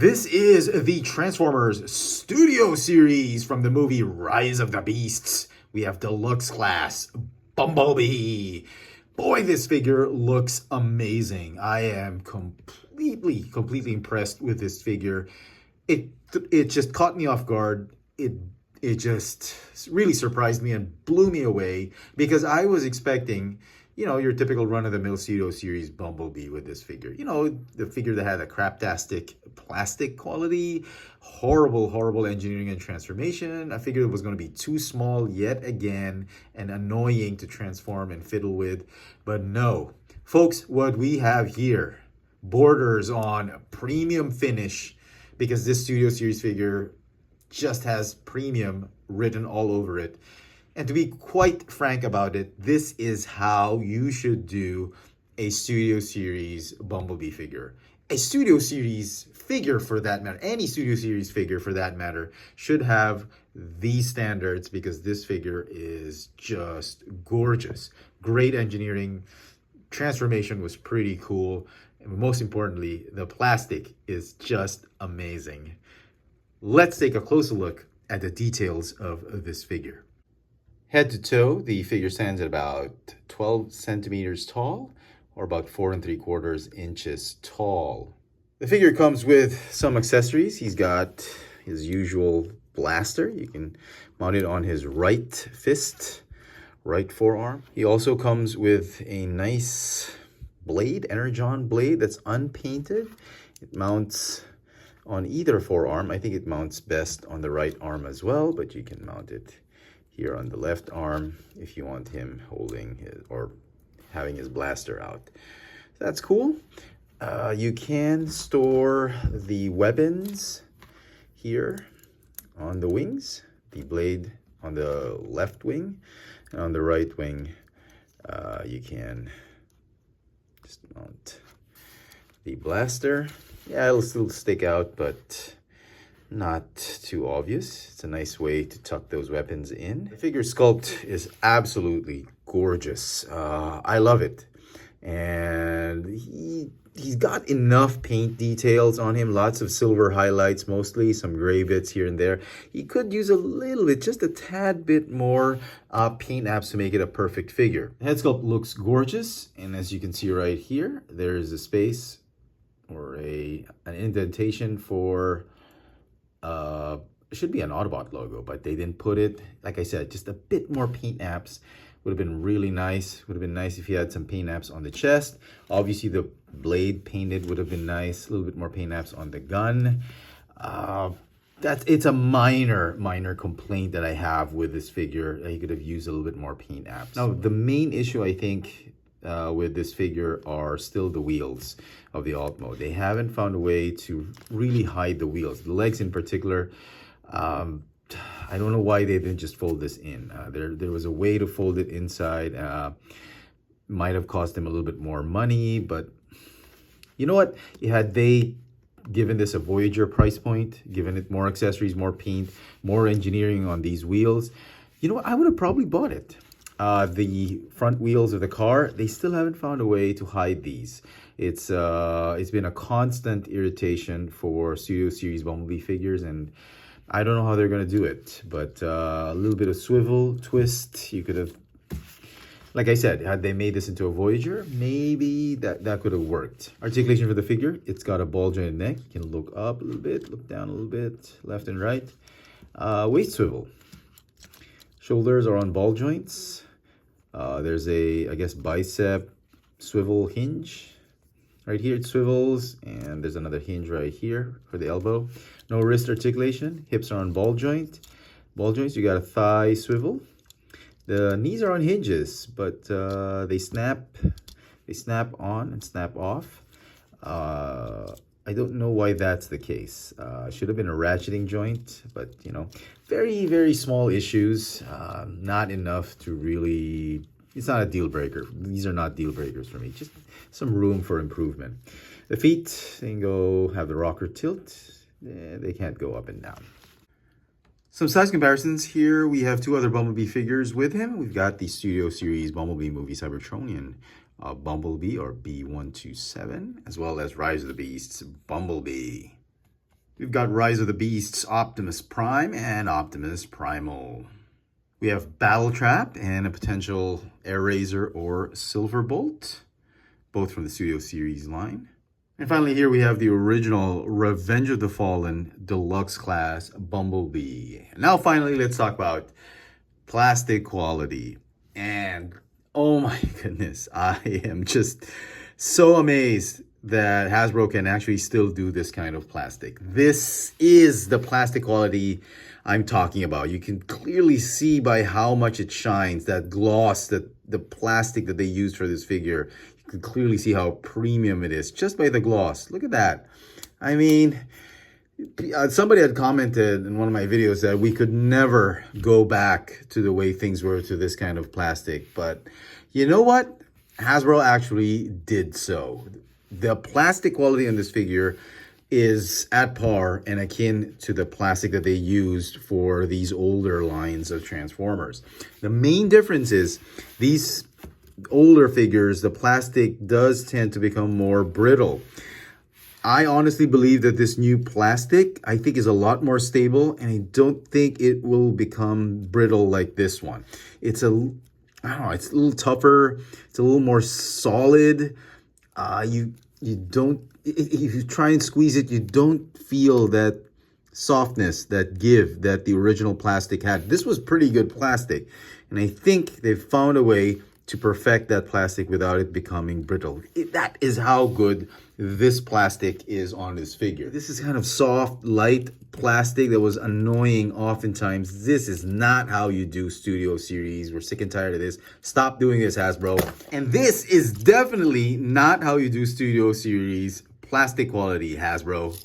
This is the Transformers Studio Series from the movie Rise of the Beasts. We have Deluxe Class Bumblebee. Boy, this figure looks amazing. I am completely impressed with this figure. It just caught me off guard. It just really surprised me and blew me away because I was expecting, your typical run-of-the-mill Studio Series Bumblebee with this figure. The figure that had a craptastic plastic quality, horrible engineering and transformation. I figured it was going to be too small yet again and annoying to transform and fiddle with. But no, folks, what we have here borders on premium finish because this Studio Series figure just has premium written all over it. And to be quite frank about it, this is how you should do a Studio Series Bumblebee figure. A Studio Series figure for that matter, any Studio Series figure for that matter, should have these standards because this figure is just gorgeous. Great engineering. Transformation was pretty cool. And most importantly, the plastic is just amazing. Let's take a closer look at the details of this figure. Head to toe, the figure stands at about 12 centimeters tall, or about 4 3/4 inches tall. The figure comes with some accessories. He's got his usual blaster. You can mount it on his right fist, right forearm. He also comes with a nice blade, Energon blade that's unpainted. It mounts on either forearm. I think it mounts best on the right arm as well, but you can mount it here on the left arm if you want him holding his or having his blaster out. That's cool. You can store the weapons here on the wings, the blade on the left wing, and on the right wing you can just mount the blaster. Yeah, it'll still stick out, but not too obvious. It's a nice way to tuck those weapons in. The figure sculpt is absolutely gorgeous. I love it. And he's got enough paint details on him, lots of silver highlights, mostly some gray bits here and there. He could use a little bit, just a tad bit more paint apps to make it a perfect figure. The head sculpt looks gorgeous, and as you can see right here, there's a space or an indentation for it should be an Autobot logo, but they didn't put it. Like I said, just a bit more paint apps would have been really nice. Would have been nice if you had some paint apps on the chest. Obviously, the blade painted would have been nice. A little bit more paint apps on the gun. It's a minor complaint that I have with this figure. You could have used a little bit more paint apps. Now, the main issue I think with this figure are still the wheels of the alt mode. They haven't found a way to really hide the wheels. The legs in particular, I don't know why they didn't just fold this in. There was a way to fold it inside. Might have cost them a little bit more money, but you know what? Had they given this a Voyager price point, given it more accessories, more paint, more engineering on these wheels, you know what? I would have probably bought it. The front wheels of the car, they still haven't found a way to hide these. It's been a constant irritation for Studio Series Bumblebee figures, and I don't know how they're going to do it. But a little bit of swivel, twist, you could have, like I said, had they made this into a Voyager, maybe that could have worked. Articulation for the figure, it's got a ball jointed neck. You can look up a little bit, look down a little bit, left and right. Waist swivel. Shoulders are on ball joints. There's I guess, bicep swivel hinge. Right here it swivels, and there's another hinge right here for the elbow. No wrist articulation. Hips are on ball joint. Ball joints, you got a thigh swivel. The knees are on hinges, but they snap on and snap off. I don't know why that's the case. Should have been a ratcheting joint, but very small issues. Not enough to really. It's not a deal breaker. These are not deal breakers for me. Just some room for improvement. The feet, they can have the rocker tilt. They can't go up and down. Some size comparisons here. We have two other Bumblebee figures with him. We've got the Studio Series Bumblebee movie Cybertronian Bumblebee, or B127, as well as Rise of the Beasts Bumblebee. We've got Rise of the Beasts, Optimus Prime, and Optimus Primal. We have Battle Trap and a potential Air Razor or Silverbolt, both from the Studio Series line. And finally here we have the original Revenge of the Fallen Deluxe Class Bumblebee. Now finally, let's talk about plastic quality. And oh my goodness, I am just so amazed that Hasbro can actually still do this kind of plastic. This is the plastic quality I'm talking about. You can clearly see by how much it shines, that gloss, that the plastic that they used for this figure. You can clearly see how premium it is just by the gloss. Look at that. I mean, somebody had commented in one of my videos that we could never go back to the way things were to this kind of plastic. But you know what? Hasbro actually did so. The plastic quality on this figure is at par and akin to the plastic that they used for these older lines of Transformers. The main difference is these older figures, the plastic does tend to become more brittle. I honestly believe that this new plastic, I think, is a lot more stable, and I don't think it will become brittle like this one. It's I don't know, it's a little tougher, it's a little more solid. You don't, if you try and squeeze it, you don't feel that softness, that give that the original plastic had. This was pretty good plastic, and I think they've found a way to perfect that plastic without it becoming brittle. That is how good this plastic is on this figure. This is kind of soft, light plastic that was annoying oftentimes. This is not how you do Studio Series. We're sick and tired of this. Stop doing this, Hasbro. And this is definitely not how you do Studio Series plastic quality, Hasbro.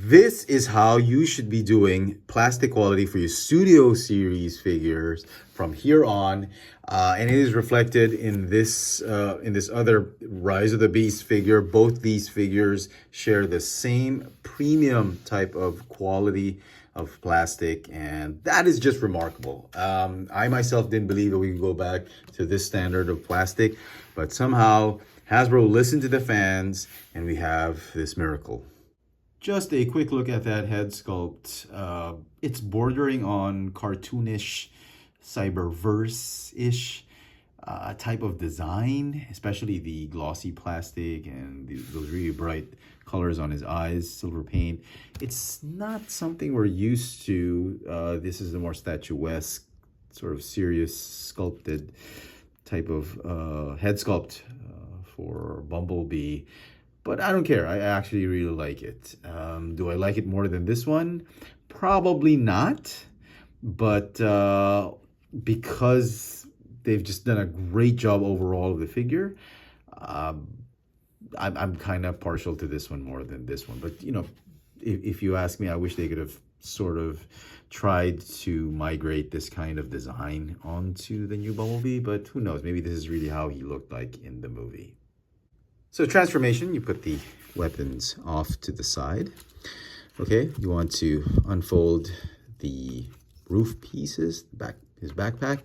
This is how you should be doing plastic quality for your Studio Series figures from here on. And it is reflected in this other Rise of the Beast figure. Both these figures share the same premium type of quality of plastic, and that is just remarkable. I myself didn't believe that we could go back to this standard of plastic, but somehow Hasbro listened to the fans, and we have this miracle. Just a quick look at that head sculpt. It's bordering on cartoonish, cyberverse-ish type of design, especially the glossy plastic and those really bright colors on his eyes, silver paint. It's not something we're used to. This is a more statuesque, sort of serious, sculpted type of head sculpt for Bumblebee. But I don't care. I actually really like it. Do I like it more than this one? Probably not. But because they've just done a great job overall of the figure, I'm kind of partial to this one more than this one. But, you know, if you ask me, I wish they could have sort of tried to migrate this kind of design onto the new Bumblebee. But who knows? Maybe this is really how he looked like in the movie. So transformation, you put the weapons off to the side. Okay, you want to unfold the roof pieces, his backpack.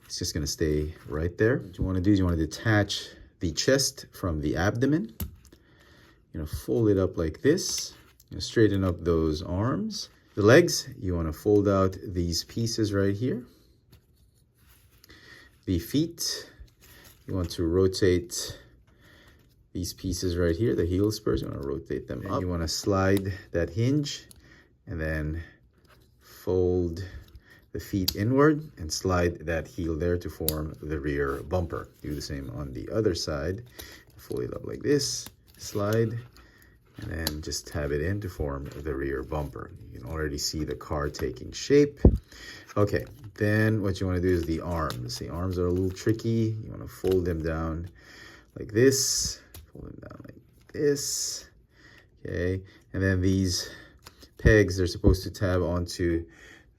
It's just going to stay right there. What you want to do is you want to detach the chest from the abdomen. You know, fold it up like this. You know, straighten up those arms. The legs, you want to fold out these pieces right here. The feet, you want to rotate these pieces right here, the heel spurs. You want to rotate them up. You want to slide that hinge and then fold the feet inward and slide that heel there to form the rear bumper. Do the same on the other side. Fold it up like this, slide, and then just tab it in to form the rear bumper. You can already see the car taking shape. Okay, then what you want to do is the arms. The arms are a little tricky. You want to fold them down like this, fold them down like this. Okay, and then these pegs are supposed to tab onto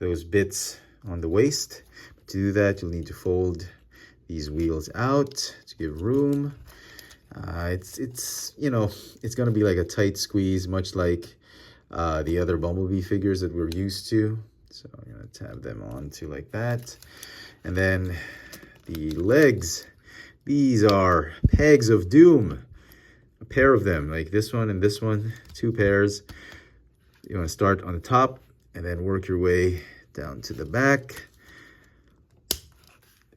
those bits on the waist. But to do that, you'll need to fold these wheels out to give room. It's you know, it's gonna be like a tight squeeze, much like the other Bumblebee figures that we're used to. So I'm gonna tab them onto like that. And then the legs, these are pegs of doom. A pair of them, like this one and this one, two pairs. You want to start on the top and then work your way down to the back.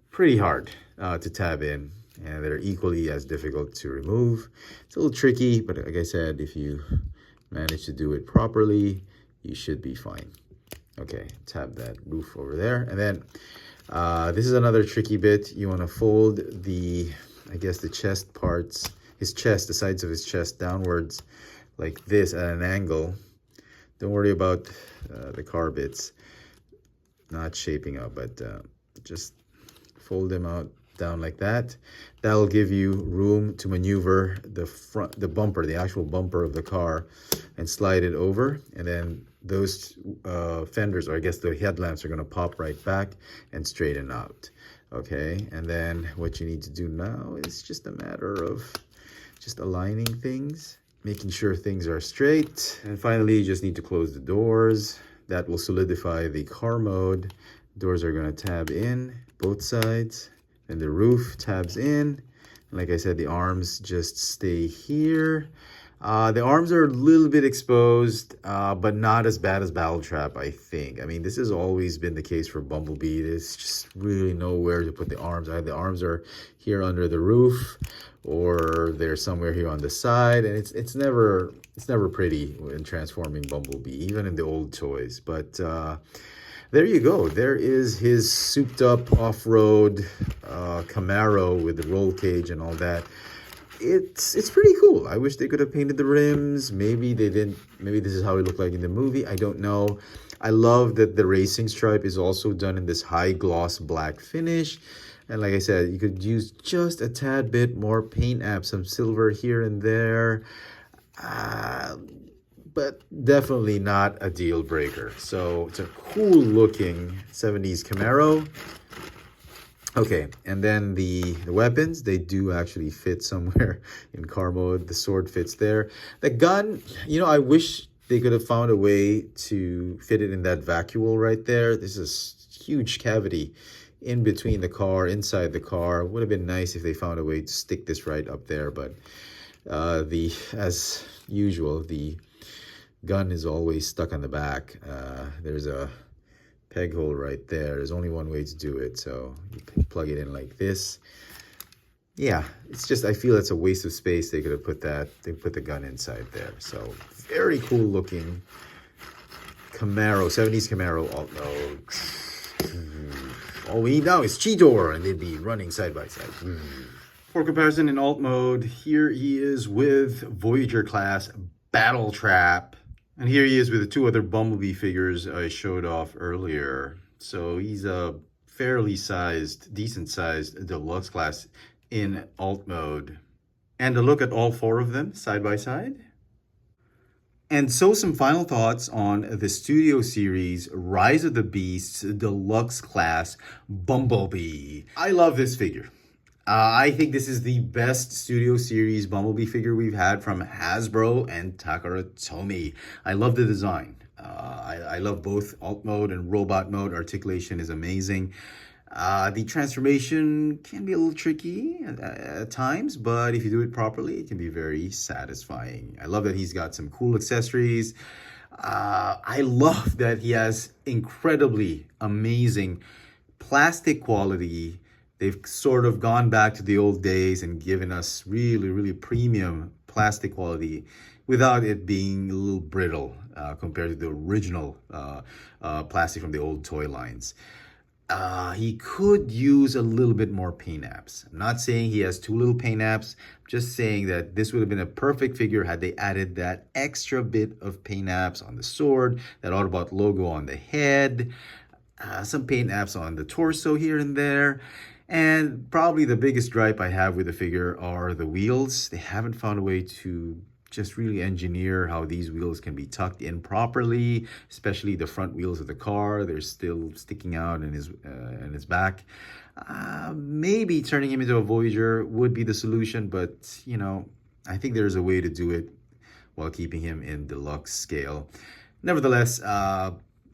Pretty hard to tab in, and they're equally as difficult to remove. It's a little tricky, but like I said, if you manage to do it properly, you should be fine. Okay, tab that roof over there. And then this is another tricky bit. You want to fold the, I guess, the chest parts, his chest, the sides of his chest downwards like this at an angle. Don't worry about the car bits not shaping up, but just fold them out down like that. That'll give you room to maneuver the bumper, the actual bumper of the car, and slide it over. And then those fenders, or I guess the headlamps, are going to pop right back and straighten out. Okay, and then what you need to do now is just a matter of just aligning things, making sure things are straight. And finally, you just need to close the doors. That will solidify the car mode. Doors are going to tab in both sides, and the roof tabs in. And like I said, the arms just stay here. The arms are a little bit exposed, but not as bad as Battle Trap, I think. I mean, this has always been the case for Bumblebee. There's just really nowhere to put the arms. Either the arms are here under the roof, or they're somewhere here on the side, and it's never pretty when transforming Bumblebee, even in the old toys. But there you go. There is his souped up off-road Camaro with the roll cage and all that. It's pretty cool. I wish they could have painted the rims. Maybe they didn't. Maybe this is how it looked like in the movie. I don't know. I love that the racing stripe is also done in this high gloss black finish. And like I said, you could use just a tad bit more paint apps, some silver here and there. But definitely not a deal breaker. So it's a cool looking 70s Camaro. Okay, and then the weapons, they do actually fit somewhere in car mode. The sword fits there. The gun, you know, I wish they could have found a way to fit it in that vacuole right there. This is a huge cavity in between the car, inside the car. Would have been nice if they found a way to stick this right up there, but as usual, the gun is always stuck on the back. There's a peg hole right there. There's only one way to do it, so you can plug it in like this. Yeah, it's just, I feel it's a waste of space. They could have put the gun inside there. So very cool looking Camaro, 70s Camaro alt mode. All we need now is Cheetor, and they'd be running side by side. For comparison, in alt mode, here he is with Voyager class Battle Trap. And here he is with the two other Bumblebee figures I showed off earlier. So he's a fairly sized, decent sized Deluxe class in alt mode. And a look at all four of them side by side. And so some final thoughts on the Studio Series Rise of the Beasts Deluxe class Bumblebee. I love this figure. I think this is the best Studio Series Bumblebee figure we've had from Hasbro and Takara Tomy. I love the design. I love both alt mode and robot mode. Articulation is amazing. The transformation can be a little tricky at times, but if you do it properly, it can be very satisfying. I love that he's got some cool accessories. I love that he has incredibly amazing plastic quality. They've sort of gone back to the old days and given us really, really premium plastic quality without it being a little brittle compared to the original plastic from the old toy lines. He could use a little bit more paint apps. I'm not saying he has too little paint apps. I'm just saying that this would have been a perfect figure had they added that extra bit of paint apps on the sword, that Autobot logo on the head, some paint apps on the torso here and there. And probably the biggest gripe I have with the figure are the wheels. They haven't found a way to just really engineer how these wheels can be tucked in properly, especially the front wheels of the car. They're still sticking out in his back. Maybe turning him into a Voyager would be the solution, but you know, I think there's a way to do it while keeping him in deluxe scale. Nevertheless,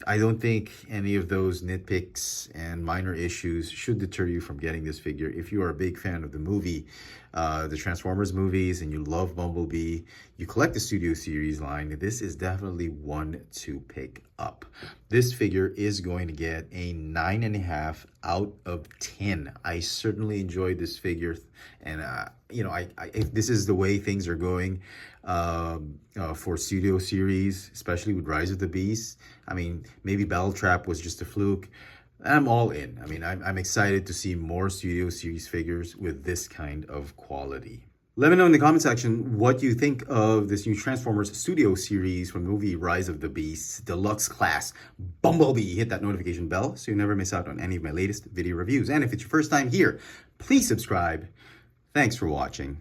I don't think any of those nitpicks and minor issues should deter you from getting this figure. If you are a big fan of the movie, the Transformers movies, and you love Bumblebee, you collect the Studio Series line, this is definitely one to pick up. This figure is going to get a 9.5 out of 10. I certainly enjoyed this figure, and you know, if this is the way things are going for Studio Series, especially with Rise of the Beast, I mean, maybe Battle Trap was just a fluke. I'm all in. I mean, I'm excited to see more Studio Series figures with this kind of quality. Let me know in the comment section what you think of this new Transformers Studio Series from the movie Rise of the Beasts, Deluxe Class Bumblebee. Hit that notification bell so you never miss out on any of my latest video reviews. And if it's your first time here, please subscribe. Thanks for watching.